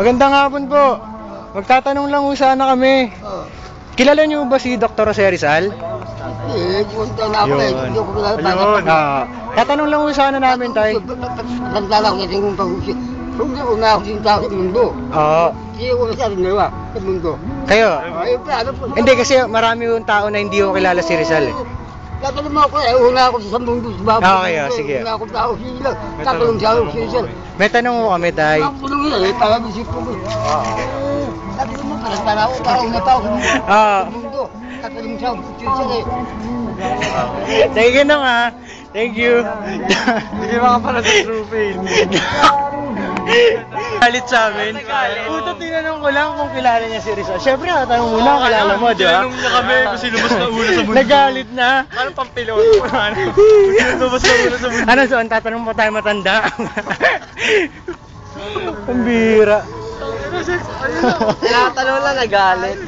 Magandang hapon po. Magtatanong lang ho sana kami. Kilala niyo ba si Dr. Jose Rizal? Punta na ako eh. Hindi ko kilala. Ayun. Tatanong lang ho sana namin, tay. Nagdala ko kasi kung pag-usip. Hindi ko na ako sinta sa mundo. Oo. Hindi ko na sa nawa sa mundo. Kayo? Ay, plano po. Hindi kasi marami yung tao na hindi ko kilala si Rizal eh. Tatanong mo ako eh. Una ako sa mundo sa baboy. Okay, sige. Una ako tao sila. Tatanong siya ako sila. May tanong ho kami, tay. Ako tulong yun eh. Para bisip ko. Tatanong mo parang tao. Parang una tao sa mundo. Tatanong siya ako sila eh. Thank you nang ha. Thank you. Hindi makapanood ng True Faith. Galit sa amin. Puto, tinanong ko lang kung kilala niya si Rizal. Siyempre, tanong muna kung kilala mo, di ba? Tinanong niya kami kung sino mas nauna sa mundo. Nagalit na. Ano pang piloto? Sino mas nauna sa mundo? Ano, Son? Tatanong mo tayo matanda. Ang bira. Tinatanong lang nagalit.